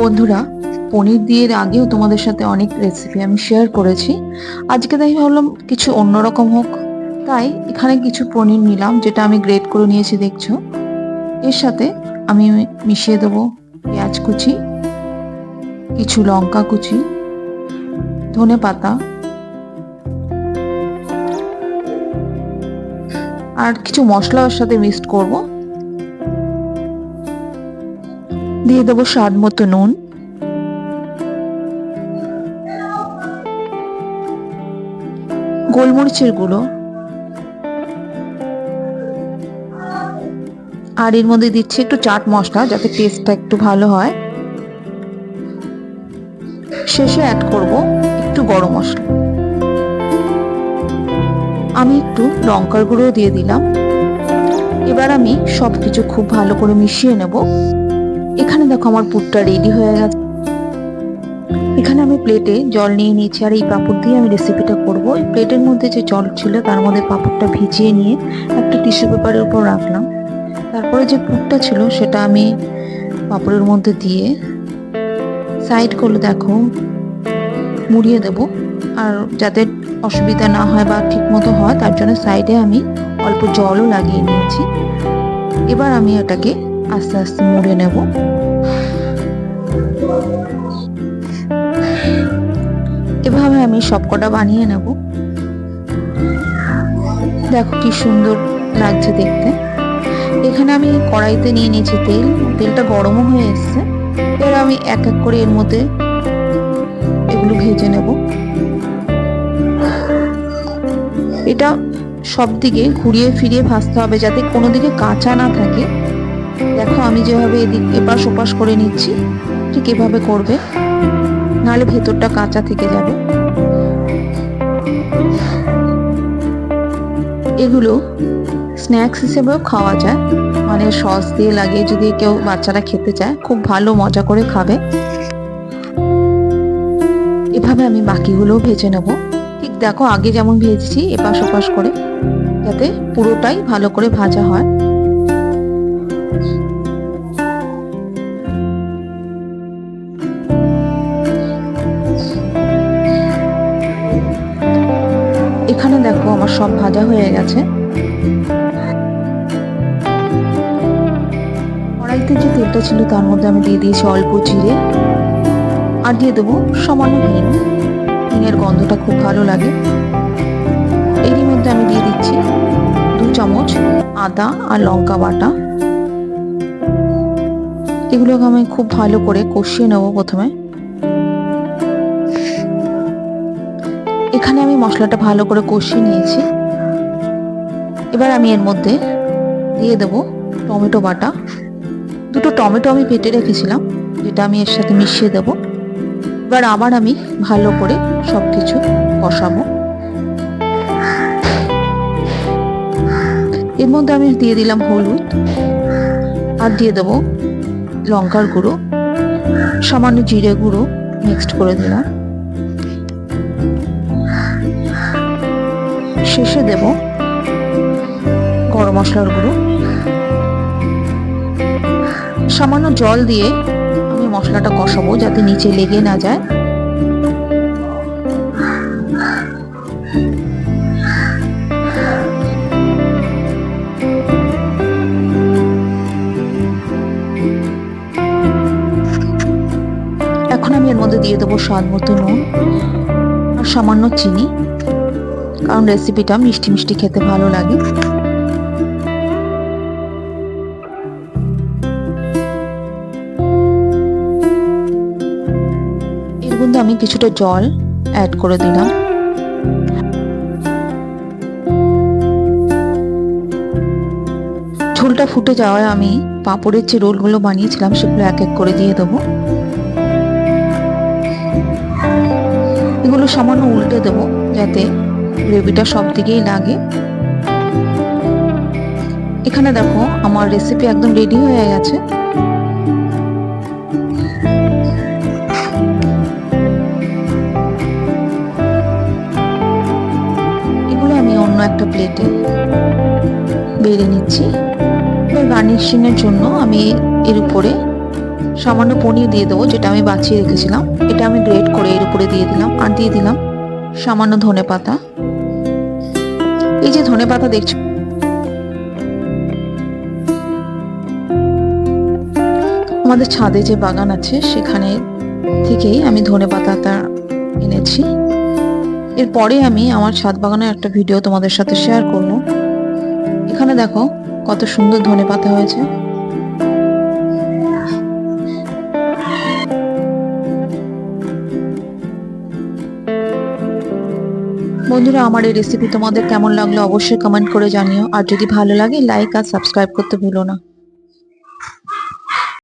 বন্ধুরা, পনির দিয়ে এর আগেও তোমাদের সাথে অনেক রেসিপি আমি শেয়ার করেছি। আজকে তাই ভাবলাম কিছু অন্যরকম হোক, তাই এখানে কিছু পনির নিলাম, যেটা আমি গ্রেট করে নিয়েছি দেখছো। এর সাথে আমি মিশিয়ে দেবো পেঁয়াজ কুচি, কিছু লঙ্কা কুচি, ধনে পাতা আর কিছু মশলা ওর সাথে মিক্সড করব। দিয়ে দেবো স্বাদ মতো নুন, গোলমরিচের গুঁড়ো, আর এর মধ্যে দিচ্ছি একটু চাট মশলা যাতে টেস্টটা একটু ভালো হয়। শেষে অ্যাড করব একটু গরম মশলা। আমি একটু লঙ্কার গুঁড়ো দিয়ে দিলাম। এবার আমি সবকিছু খুব ভালো করে মিশিয়ে নেব। এখানে দেখো আমার পুরটা রেডি হয়ে গেছে। এখানে আমি প্লেটে জল নিয়ে নিয়েছি, আর এই পাঁপড় দিয়ে আমি রেসিপিটা করব। এই প্লেটের মধ্যে যে জল ছিল তার মধ্যে পাঁপড়টা ভিজিয়ে নিয়ে একটা টিস্যু পেপারের উপর রাখলাম। তারপরে যে পুরটা ছিল সেটা আমি পাঁপড়ের মধ্যে দিয়ে সাইড করে দেখো মুড়িয়ে দেব। আর যাতে অসুবিধা না হয় বা ঠিক মতো হয় তার জন্য সাইডে আমি অল্প জলও লাগিয়ে নিয়েছি। এবার আমি এটাকে আস্তে আস্তে মুড়ে নেব। এভাবে আমি সবকটা বানিয়ে নেব। দেখো কি সুন্দর লাগছে দেখতে। এখানে আমি কড়াইতে নিয়ে নিয়েছি তেল, তেলটা গরমও হয়ে এসছে। এবার আমি এক এক করে এর মধ্যে এগুলো ভেজে নেব। এটা সব দিকে ঘুরিয়ে ফিরিয়ে ভাজতে হবে যাতে কোনো দিকে কাঁচা না থাকে। দেখো আমি যেভাবে এদিক এপাশ ওপাশ করে নিচ্ছি, ঠিক এভাবে করবে, নাহলে ভেতরটা কাঁচা থেকে যাবে। এগুলো স্ন্যাক্স হিসেবেও খাওয়া যায়, মানে সস দিয়ে লাগিয়ে যদি কেউ বাচ্চারা খেতে চায় খুব ভালো মজা করে খাবে। এভাবে আমি বাকিগুলোও ভেজে নেব। ঠিক দেখো আগে যেমন ভেজেছি এপাশ ওপাশ করে, যাতে পুরোটাই ভালো করে ভাজা হয়। এখানে দেখো আমার সব ভাজা হয়ে গেছে। কড়াইতে যে তেলটা ছিল তার মধ্যে আমি দিয়ে দিয়েছি অল্প জিরে, আর দিয়ে দেবো সামান্য হিং। হিঙের গন্ধটা খুব ভালো লাগে। এরই মধ্যে আমি দিয়ে দিচ্ছি 2 চামচ আদা আর লঙ্কা বাটা। এগুলোকে আমি খুব ভালো করে কষিয়ে নেব প্রথমে। এখানে আমি মশলাটা ভালো করে কষিয়ে নিয়েছি। এবার আমি এর মধ্যে দিয়ে দেব টমেটো বাটা। 2টো টমেটো আমি কেটে রেখেছিলাম, যেটা আমি এর সাথে মিশিয়ে দেব। এবার আবার আমি ভালো করে সবকিছু কষাবো। এর মধ্যে আমি দিয়ে দিলাম হলুদ, আর দিয়ে দেব লঙ্কার গুঁড়ো, সামান্য জিরে গুঁড়ো মিক্সড করে দিলাম। শেষে দেব গরম মশলার গুঁড়ো। সামান্য জল দিয়ে আমি মশলাটা কষাবো যাতে নিচে লেগে না যায়। এখন আমি এর মধ্যে দিয়ে দেবো স্বাদ মতো নুন আর সামান্য চিনি, কারণ রেসিপিটা মিষ্টি মিষ্টি খেতে ভালো লাগে। এর মধ্যে আমি কিছুটা জল অ্যাড করে দিলাম। ঝোলটা ফুটে যাওয়ায় আমি পাঁপড়ের যে রোলগুলো বানিয়েছিলাম সেগুলো এক এক করে দিয়ে দেবো। এগুলো সামান্য উল্টে দেবো যাতে গ্রেভিটা সব দিকেই লাগে। এখানে দেখো আমার রেসিপি একদম রেডি হয়ে গেছে। এগুলো আমি অন্য একটা প্লেটে বেড়ে নিচ্ছি। এবার গার্নিশিং এর জন্য আমি এর উপরে সামান্য পনির দিয়ে দেবো, যেটা আমি বাছিয়ে রেখেছিলাম। এটা আমি গ্রেট করে এর উপরে দিয়ে দিলাম, আর দিয়ে দিলাম সামান্য ধনেপাতা। এই যে ধনেপাতা দেখছো, আমাদের ছাদে যে বাগান আছে সেখানে থেকেই আমি ধনেপাতাটা এনেছি। এরপরে আমি আমার ছাদ বাগানের একটা ভিডিও তোমাদের সাথে শেয়ার করব। এখানে দেখো কত সুন্দর ধনেপাতা হয়েছে। বন্ধুরা, আমার এই রেসিপি তোমাদের কেমন লাগলো অবশ্যই কমেন্ট করে জানিও, আর যদি ভালো লাগে লাইক আর সাবস্ক্রাইব করতে ভুলো না।